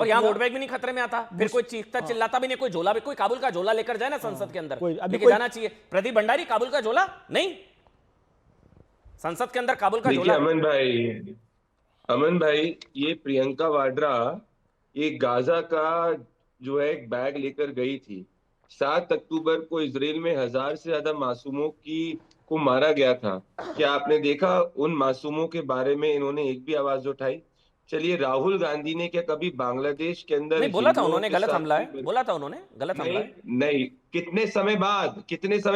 और यहाँ vote bank भी नहीं खतरे में आता, फिर कोई चीखता चिल्लाता भी नहीं, कोई झोला भी, कोई काबुल का झोला लेकर जाए ना संसद के अंदर, लेके जाना चाहिए। प्रदीप भंडारी काबुल का झोला नहीं, संसद के अंदर काबुल का झोला। अमन भाई, ये प्रियंका वाड्रा ये गाजा का जो है एक बैग लेकर गई थी। 7 अक्टूबर को इसराइल में 1000 से ज्यादा मासूमों की को मारा गया था। क्या आपने देखा उन मासूमों के बारे में इन्होंने एक भी आवाज उठाई? चलिए, राहुल गांधी ने क्या कभी बांग्लादेश के अंदर नहीं बोला था हिंदुओं उन्होंने के गलत साथ हमला है, बोला था उन्होंने गलत हमला है। नहीं, कितने समय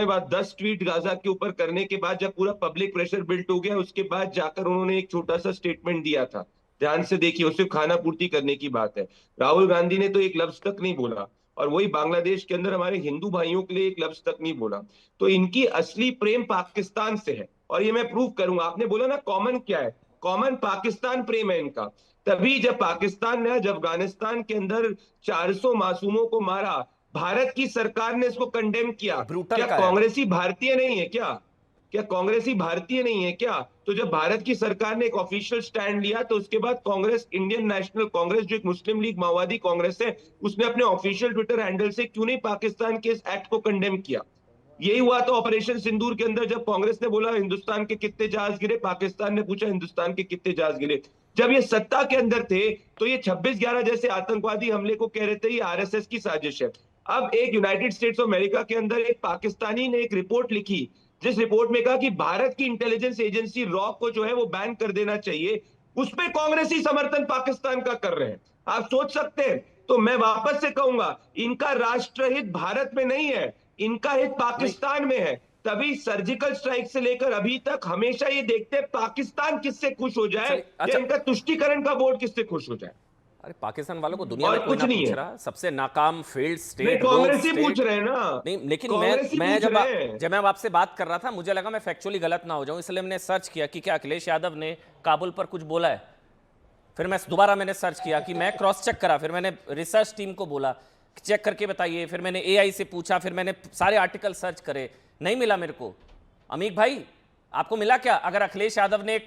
बाद 10 ट्वीट गाजा के ऊपर करने के बाद, जब पूरा पब्लिक प्रेशर बिल्ट हो गया, उसके बाद जाकर उन्होंने एक छोटा सा स्टेटमेंट दिया था। ध्यान से देखिए, उससे खाना पूर्ति करने की बात है। राहुल गांधी ने तो एक लफ्ज तक नहीं बोला, और वही बांग्लादेश के अंदर हमारे हिंदू भाइयों के लिए एक लफ्ज तक नहीं बोला। तो इनकी असली प्रेम पाकिस्तान से है, और ये मैं प्रूव करूंगा। आपने बोला ना कॉमन क्या है, कॉमन पाकिस्तान प्रेम है इनका। तभी जब पाकिस्तान ने जब अफगानिस्तान के अंदर 400 मासूमों को मारा, भारत की सरकार ने इसको कंडेम किया। क्या कांग्रेसी भारतीय नहीं है क्या? क्या कांग्रेसी भारतीय नहीं है क्या? तो जब भारत की सरकार ने एक ऑफिशियल स्टैंड लिया, तो उसके बाद कांग्रेस, इंडियन नेशनल कांग्रेस, जो एक मुस्लिम लीग माओवादी कांग्रेस है, उसने अपने ऑफिशियल ट्विटर हैंडल से क्यों नहीं पाकिस्तान के इस एक्ट को कंडेम किया? यही हुआ तो ऑपरेशन सिंदूर के अंदर, जब कांग्रेस ने बोला हिंदुस्तान के कितने जहाज गिरे, पाकिस्तान ने पूछा हिंदुस्तान के कितने जहाज गिरे। जब ये सत्ता के अंदर थे, तो ये 26/11 जैसे आतंकवादी हमले को कह रहे थे ये आरएसएस की साजिश है। अब एक यूनाइटेड स्टेट्स ऑफ अमेरिका के अंदर एक पाकिस्तानी ने एक रिपोर्ट लिखी, जिस रिपोर्ट में कहा कि भारत की इंटेलिजेंस एजेंसी रॉ को जो है वो बैन कर देना चाहिए। उस पे कांग्रेसी समर्थन पाकिस्तान का कर रहे हैं, आप सोच सकते हैं। तो मैं वापस से कहूंगा, इनका राष्ट्रहित भारत में नहीं है, इनका हित पाकिस्तान में है। तभी सर्जिकल स्ट्राइक से लेकर अभी तक हमेशा ये देखते हैं पाकिस्तान किससे खुश हो जाए, या इनका तुष्टीकरण का बोर्ड किससे खुश हो जाए। अरे पाकिस्तान वालों को दुनिया में कोई ना पूछ रहा, सबसे नाकाम फेल्ड स्टेट कांग्रेस ही पूछ रहे हैं ना। नहीं, लेकिन मैं जब मैं आपसे बात कर रहा था, मुझे लगा मैं फैक्चुअली गलत ना हो जाऊं, इसलिए मैंने सर्च किया कि क्या अखिलेश यादव ने काबुल पर कुछ बोला है। फिर मैं दोबारा मैंने सर्च किया, कि मैं क्रॉस चेक करा, फिर मैंने रिसर्च टीम को बोला चेक करके बताइए, फिर मैंने एआई से पूछा, फिर मैंने सारे आर्टिकल सर्च करे, नहीं मिला मेरे को। अमीक भाई, आपको मिला क्या? अगर अखिलेश यादव ने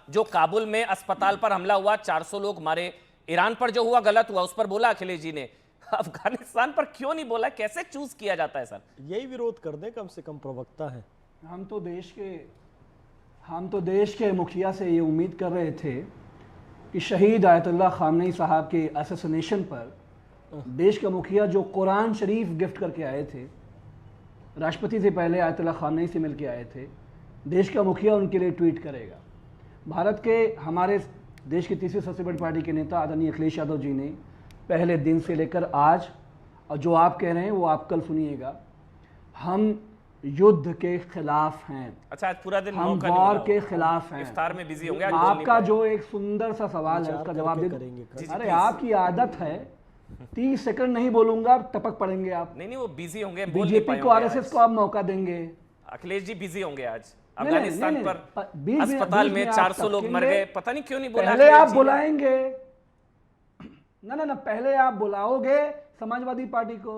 जो काबुल में अस्पताल पर हमला हुआ, 400 लोग मारे, ईरान पर जो हुआ गलत हुआ, उस पर बोला अखिलेश जी ने, अफगानिस्तान पर क्यों नहीं बोला? कैसे चूज किया जाता है सर? यही विरोध कर दे, कम से कम प्रवक्ता है। हम तो देश के मुखिया से ये उम्मीद कर रहे थे कि शहीद आयतुल्लाह खामनेई साहब के असैसिनेशन पर देश का मुखिया जो कुरान शरीफ गिफ्ट करके आए थे, राष्ट्रपति से पहले आयतुल्लाह खामनेई से मिलके आए थे, देश का मुखिया उनके लिए ट्वीट करेगा। भारत के हमारे देश की तीसरी सबसे बड़ी पार्टी के नेता आदरणीय अखिलेश यादव जी ने पहले दिन से लेकर आज, और जो आप कह रहे हैं वो आप कल सुनिएगा, हम युद्ध के खिलाफ हैं। अच्छा, आज पूरा दिन हम वॉर के खिलाफ हैं। इफ्तार में बिजी होंगे। आपका जो एक सुंदर सा सवाल है उसका जवाब दे। अरे आपकी आदत है 30 सेकंड नहीं बोलूंगा, टपक पड़ेंगे आप। नहीं, वो बिजी होंगे। बीजेपी को, आरएसएस को आप मौका देंगे। अखिलेश जी बिजी होंगे आज। अफगानिस्तान पर अस्पताल में 400 लोग मर गए, पता नहीं क्यों नहीं बोला। पहले आप बुलाएंगे ना, पहले आप बुलाओगे समाजवादी पार्टी को,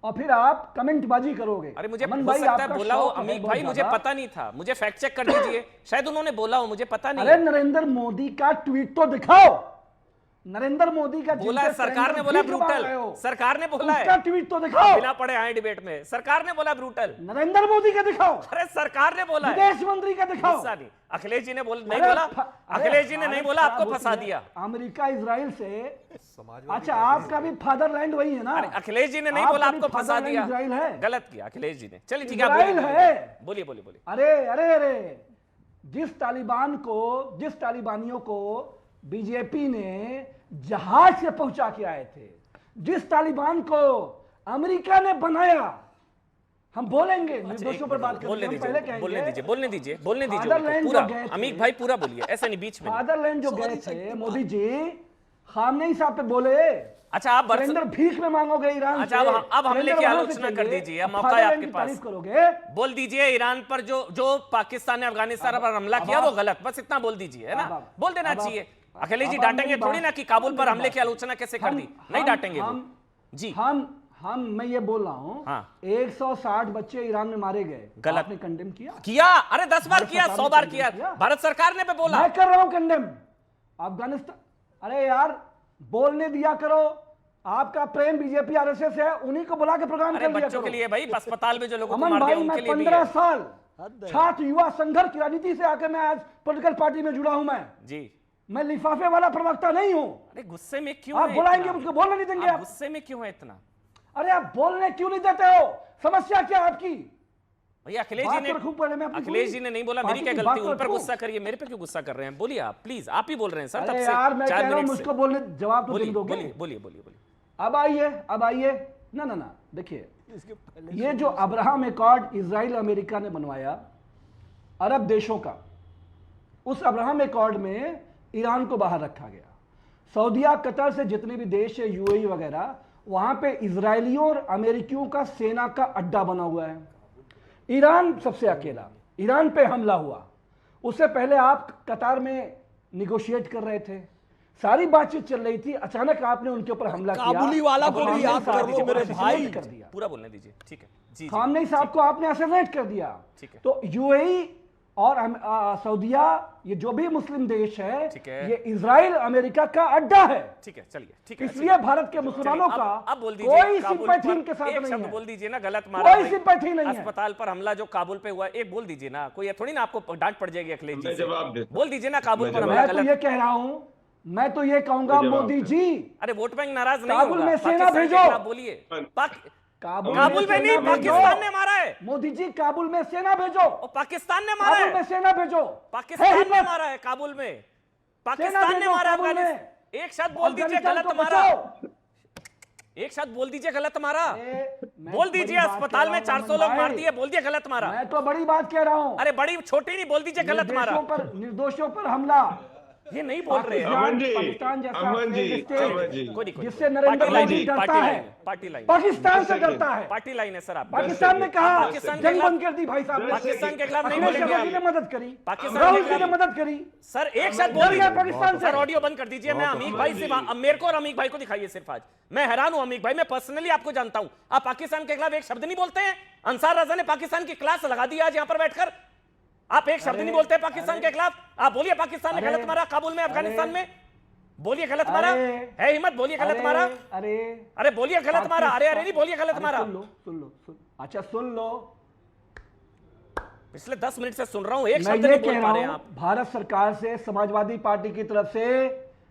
और फिर आप कमेंटबाजी करोगे। अरे मुझे हो सकता है बोला हो अमीक भाई, मुझे पता नहीं था, मुझे फैक्ट चेक कर दीजिए, शायद उन्होंने बोला हो, मुझे पता नहीं। अरे नरेंद्र मोदी का ट्वीट तो दिखाओ। नरेंद्र मोदी का बोला है, सरकार ने बोला ब्रूटल, सरकार ने बोला है, ट्वीट तो दिखाओ। बिना पढ़े आए डिबेट में, सरकार ने बोला ब्रूटल। नरेंद्र मोदी का दिखाओ। अरे सरकार ने बोला, विदेश मंत्री का दिखाओ। अखिलेश जी ने नहीं बोला, अखिलेश जी ने नहीं बोला, आपको फंसा दिया। अमेरिका इजराइल से, अच्छा आपका भी फादरलैंड वही है ना। अखिलेश जी ने नहीं बोला, आपको फंसा दिया, इजराइल है, गलत किया अखिलेश जी ने। चलिए ठीक है, बोलिए। अरे जिस तालिबानियों को बीजेपी ने जहाज से पहुंचा के आए थे, जिस तालिबान को अमेरिका ने बनाया, हम बोलेंगे निर्दोषों पर बात करेंगे, हम पहले कहेंगे। बोलने दीजिए पूरा। अमीक भाई पूरा बोलिए, ऐसे नहीं बीच में। फादरलैंड जो गए थे मोदी जी, खामनेई साहब पे बोले। अच्छा, आप सरेंडर भीख में मांगोगे ईरान अच्छा, अब हमले की आलोचना कर दीजिए, अब मौका है आपके पास, करोगे। बोल दीजिए ईरान पर जो पाकिस्तान ने अफगानिस्तान पर हमला किया वो गलत, बस इतना बोल दीजिए, है ना, बोल देना चाहिए। अखिलेश जी डांटेंगे थोड़ी ना कि काबुल पर हमले की आलोचना कैसे कर दी, नहीं डांटेंगे जी। मैं ये बोल रहा हूँ, 160 बच्चे ईरान में मारे गए, गलत। आपने कंडेम किया? अरे 10 बार किया, 100 बार किया, भारत सरकार ने पे बोला। मैं कर रहा हूँ कंडेम। अफगानिस्तान, अरे यार बोलने दिया करो। आपका प्रेम बीजेपी आरएसएस है, उन्हीं को बुला के प्रोग्राम अरे कर लिया बच्चों के करो। लिए भाई, अस्पताल में जो लोगों को अमन मार दिया भाई, उनके मैं लिए भी 15 है। साल हद है। छात्र युवा संघर्ष की राजनीति से आकर मैं आज पॉलिटिकल पार्टी में जुड़ा हूं। मैं लिफाफे वाला प्रवक्ता नहीं हूं। अरे गुस्से में क्यों आप है बुलाएंगे, इतना? मुझको बोलने नहीं देंगे आप आप। गुस्से में क्यों है इतना? अरे आप बोलने क्यों नहीं देते हो? समस्या क्या है आपकी? भैया अखिलेश बात जी ने तो रखूं पहले मैं अपनी अखिलेश पूरी जी ने नहीं बोला, पार्टी मेरी क्या की गलती? बात उन पर रखूं। गुस्सा करिए, मेरे पे क्यों गुस्सा कर रहे हैं? बोलिए आप प्लीज, आप ही बोल रहे हैं सर तब अरे से यार, मैं 4 कह रहा हूं, मिनट से। मुझको बोलने जवाब तो बोलिए तुम दोगे। बोलिए बोलिए बोलिए बोलिए। अब आइए ना, देखिए, इसके पहले ये जो अब्राहम एकॉर्ड इजराइल अमेरिका ने बनवाया अरब देशों का, उस अब्राहम एकॉर्ड में ईरान को बाहर रखा गया। सऊदीया, कतर से जितने भी देश है, यूएई वगैरह, वहां पे इजरायलियों और अमेरिकियों का सेना का अड्डा बना हुआ है। ईरान सबसे अकेला, ईरान पे हमला हुआ। उससे पहले आप कतार में निगोशिएट कर रहे थे, सारी बातचीत चल रही थी, अचानक आपने उनके ऊपर हमला किया। काबुली वाला को भी याद कर लो मेरे भाई। कर दिया पूरा बोलने दीजिए, ठीक है जी। खामनेई साहब को आपने असैसिनेट कर दिया। ठीक है। तो यूएई और सऊदीया, ये जो भी मुस्लिम देश है, ठीक है। ये इजराइल अमेरिका का अड्डा है। ठीक है, चलिए ठीक है। इसलिए भारत के मुसलमानों चलिए, का अब बोल दीजिए, कोई काबुल सिंपैथी पर इनके साथ एक नहीं शब्द है। बोल दीजिए ना, गलत मारा कोई भाई। सिंपैथी नहीं है। अस्पताल पर हमला जो काबुल पे हुआ, एक बोल दीजिए ना, कोई थोड़ी ना आपको डांट पड़ जाएगी अखिलेश जी मैं से। जवाब देता हूं। बोल दीजिए ना, काबुल पर मैं हमला मैं तो गलत। ये कह रहा हूं, मैं तो ये कहूंगा, जवाब मोदी दे। जी, अरे वोट बैंक नाराज नहीं काबुल होगा, में सेना पाकिस्तान के भेजो। खिलाफ बोलिए। काबुल में नहीं, सेना भेजो। पाकिस्तान ने मारा है। मोदी जी, काबुल में सेना भेजो। और पाकिस्तान ने मारा काबुल में है। सेना भेजो। पाकिस्तान है ने हिम्मत। मारा है काबुल में। सेना पाकिस्तान ने भेजो मारा काबुल में। अफगानिस्तान। एक शब्द बोल दीजिए अफगानिस्तान गलत को मारा। बचाओ। एक शब्द बोल दीजिए गलत मारा। मैं बोल तो दीजिए, बड़ी बात अस्पताल कह में रहा हूं, 400 अमन लोग भाई। मार दिए, बोल दिए गलत मारा। मैं तो बड़ी बात कह रहा हूं। अरे बड़ी छोटी नहीं, बोल दीजिए गलत मारा। निर्दोषों पर हमला। ये नहीं बोल रहे हैं। अमन जी, पाकिस्तान जैसा अमन जी, failed state, अमन जी। कोई नहीं, जिससे नरेंद्र पार्टी लाइन मोदी है, डरता पार्टी है, लाइन है, पार्टी लाइन है। पाकिस्तान से 10 डरता है। पार्टी लाइन है सर आप। पाकिस्तान ने कहा, पाकिस्तान के जंग खिलाफ- बंद कर दी भाई साहब ने। पाकिस्तान के खिलाफ नहीं अखिलेश बोलेंगे यादव आप। ने मदद करी, पाकिस्तान राहुल के जी ने खिलाफ- मदद करी। सर एक शब्द डर बोल गया दीजिए। पाकिस्तान से। सर ऑडियो बंद कर दीजिए। मैं अमीक भाई से अब मेरे को और अमीक भाई को दिखाइए सिर्फ आज। मैं हैरान हूं अमीक भाई, मैं पर्सनली आपको जानता हूं, आप पाकिस्तान के खिलाफ एक शब्द नहीं बोलते हैं। अंसार रजा ने पाकिस्तान की क्लास लगा दी आज यहां पर बैठकर। आप एक शब्द नहीं बोलते पाकिस्तान के खिलाफ। आप बोलिए पाकिस्तान ने अरे, गलत मारा काबुल में, अफगानिस्तान अरे, में। बोलिए गलत मारा है, हिम्मत बोलिए गलत मारा। अरे बोलिए गलत मारा। अरे नहीं बोलिए गलत मारा। सुन। अच्छा सुन लो, पिछले 10 मिनट से सुन रहा हूं, एक मैं शब्द ये नहीं कह बोल रहा पा रहे हैं हूं, आप। भारत सरकार से, समाजवादी पार्टी की तरफ से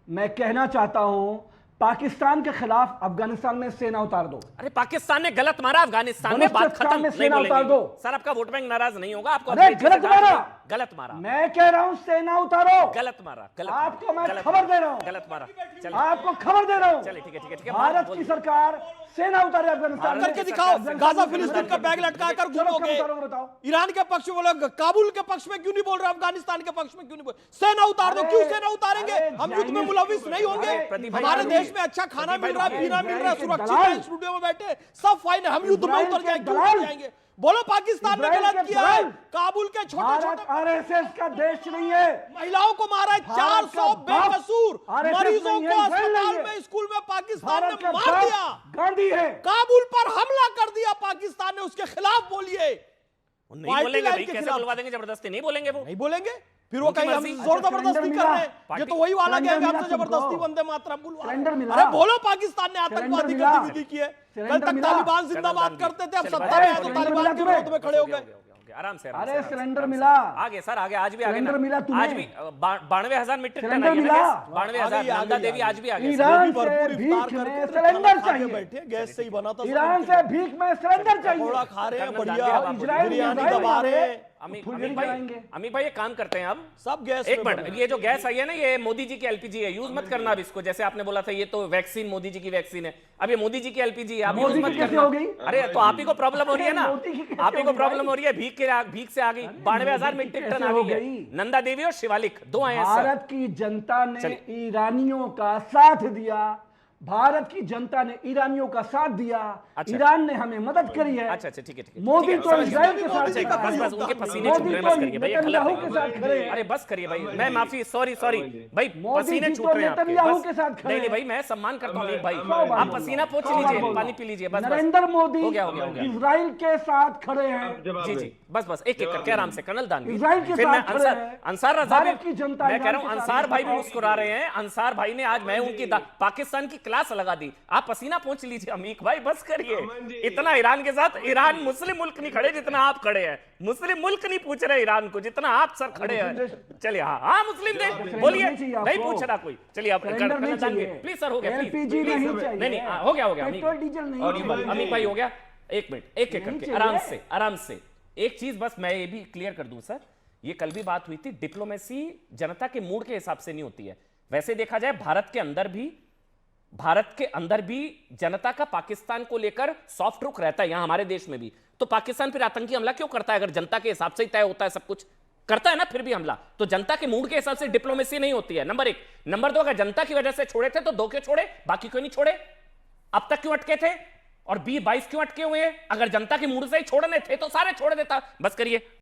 मैं कहना चाहता हूं, पाकिस्तान के खिलाफ अफगानिस्तान में सेना उतार दो। अरे पाकिस्तान ने गलत मारा अफगानिस्तान में, बात बलूचिस्तान खत्म। में नहीं सेना उतार बोलेंगे दो। सर, आपका वोट बैंक नाराज नहीं होगा। आपको अरे अपनी चीज़ें गलत डाल मारा। दी। गलत मारा। मैं कह रहा हूं, सेना उतारो। गलत मारा। गलत आपको मारा, मैं गलत खबर मारा, दे रहा हूं। गलत मारा। चलिए आपको खबर दे रहा हूं, चलिए, ठीक है भारत बोल की दीजिए। सरकार सेना उतारे अफगानिस्तान में। करके दिखाओ, गाजा फिलिस्तीन का बैग लटका कर घूमोगे। बताओ, ईरान के पक्ष में बोलो, काबुल के पक्ष में क्यों नहीं बोल रहे, अफगानिस्तान के पक्ष में क्यों नहीं बोल? सेना उतार दो। अरे, क्यों सेना उतारेंगे? अरे, हम युद्ध में जाइए, मुलविस नहीं होंगे। अरे, प्रदीप भाई, हमारे जाइए। देश में अच्छा खाना प्रदीप भाई, मिल रहा है, पीना मिल रहा है, इजराइल के सुरक्षित दलाल। है, स्टूडियो में बैठे सब फाइन है। हम युद्ध में इजराइल उतर के जाएंगे, क्यों दलाल। उतर जाएंगे? बोलो पाकिस्तान ने इजराइल गलत के किया है। दलाल। काबुल के छोटे भारत छोटे आरएसएस का देश नहीं है। महिलाओं को मारा है, भारत 400 का बाप बेकसूर RSS मरीजों नहीं को है, इजराइल अस्पताल नहीं है। में, स्कूल में पाकिस्तान भारत ने का मार बाप दिया। गांधी है। काबुल पर हमला कर दिया पाकिस्तान ने, उसके खिलाफ बोलिए। वो नहीं पार्टी बोलेंगे लाइन भाई, के कैसे खिलाफ। बुलवा देंगे जबरदस्ती? नहीं बोलेंगे वो। नहीं बोलेंगे, फिर वो उनकी कहीं हम मर्जी। जोर अच्छा, जबरदस्ती सिलेंडर कर रहे मिला। हैं। ये तो वही वाला सिलेंडर कहेंगे, मिला हमसे जबरदस्ती तुमको। वंदे मातरम बुलवा। सिलेंडर मिला। अरे बोलो, पाकिस्तान ने सिलेंडर आतंकवादी मिला। गतिविधि की है। कल सिलेंडर तक मिला। तालिबान जिंदाबाद करते थे, अब चलिए, सत्ता में आए तो सिलेंडर तालिबान मिला के तुम्हें। विरोध में खड़े हो गए। आराम से अरे आराम से, सिलेंडर आराम से। मिला। आगे सर, आगे आज भी आगे ना। सिलेंडर मिला तुम्हें। आज भी 92,000 मीट्रिक टन सिलेंडर आई है ना मिला। गैस। 92,000। आ गई, नंदा आ देवी गई। आज भी आ गए। ईरान वो भी से भरपूर भीख इफ्तार में करके सिलेंडर खाना खा के चाहिए। बैठे, गैस से ही बना था। ईरान से भीख में सिलेंडर पकौड़ा चाहिए। खा रहे हैं, करना बढ़िया जानते हैं आप, इजराइल बिरयानी इजराइल दबा रहे हैं। अमीक फुलझड़ी भाई, कराएंगे। अमीक भाई एक काम करते हैं अब, सब गैस एक में मिनट, बना है। ये जो गैस आई है ना, ये मोदी जी की एलपीजी है, यूज मत करना अब इसको। जैसे आपने बोला था ये तो वैक्सीन मोदी जी की वैक्सीन है, अब ये मोदी जी की एलपीजी है, आप यूज मोदी मत की कैसे करना। हो गई? अरे तो आप ही को प्रॉब्लम हो रही है ना, मोदी की कैसे आप ही हो को गई प्रॉब्लम भाई? हो रही है, भीख से आ गई। 92,000 मीट्रिक टन कैसे आ हो गई है। गई? नंदा देवी और शिवालिक 2 आए हैं सर। भारत की जनता ने चलिए। ईरानियों का साथ दिया, भारत की जनता ने ईरानियों का साथ दिया, अच्छा। ईरान ने हमें मदद करी है। अच्छा ठीक है मोदी ठीक है, तो समझ गया। इजराइल के साथ अच्छा, खड़ा है। बस उनके पसीने मोदी छूट रहे हैं, तो बस करिए भाई, ये गलत नेतन्याहू है। के साथ खड़े हैं। अरे बस करिए भाई, मैं माफी, सॉरी भाई, मोदी पसीने जी छूट तो रहे हैं आपके, नेतन्याहू बस। के साथ खड़े नहीं हैं। भाई, मैं सम्मान करता हूँ भाई, सौ बार आप बोल पसीना रहा पोंछ हूं, सौ बार लीजिए, बोल पानी रहा पी हूं। लीजिए, बस नरेंद्र मोदी हो गया इजराइल के साथ खड़े हैं। जी बस एक एक करके आराम से, कर्नल दानवी, इजराइल के फिर मैं साथ खड़े हैं। अंसार रजा भारत की जनता मैं कह रहा हूं ईरान के अंसार साथ भाई भी खड़ी है। मुस्कुरा रहे हैं, अंसार भाई ने आज मैं उनकी पाकिस्तान की क्लास लगा दी, आप पसीना पोंछ लीजिए अमीक भाई, बस करिए। इतना ईरान के साथ, ईरान मुस्लिम मुल्क नहीं खड़े जितना आप खड़े हैं, मुस्लिम मुल्क नहीं पूछ रहे ईरान को जितना आप सर खड़े हैं। चलिए हाँ मुस्लिम देश बोलिए, नहीं पूछ रहा कोई, चलिए आप प्लीज सर, हो गया LPG नहीं चाहिए। नहीं हो गया पेट्रोल डीजल नहीं और चाहिए। अमीक भाई हो गया, एक मिनट एक एक नहीं करके चाहिए। आराम से एक चीज बस मैं ये भी क्लियर कर दूं सर, ये कल भी बात हुई थी, डिप्लोमेसी जनता के मूड के हिसाब से नहीं होती है। वैसे देखा जाए भारत के अंदर भी जनता का पाकिस्तान को लेकर सॉफ्ट रुख रहता है, यहां हमारे देश में भी। तो पाकिस्तान फिर आतंकी हमला क्यों करता है अगर जनता के हिसाब से ही तय होता है सब कुछ, करता है ना फिर भी हमला। तो जनता के मूड के हिसाब से डिप्लोमेसी नहीं होती है, नंबर 1। नंबर 2, अगर जनता की वजह से छोड़े थे तो 2 क्यों छोड़े, बाकी क्यों नहीं छोड़े, अब तक क्यों अटके थे, और 22 क्यों अटके हुए हैं? अगर जनता के मूड से ही छोड़ने थे तो सारे छोड़ देता। बस करिए।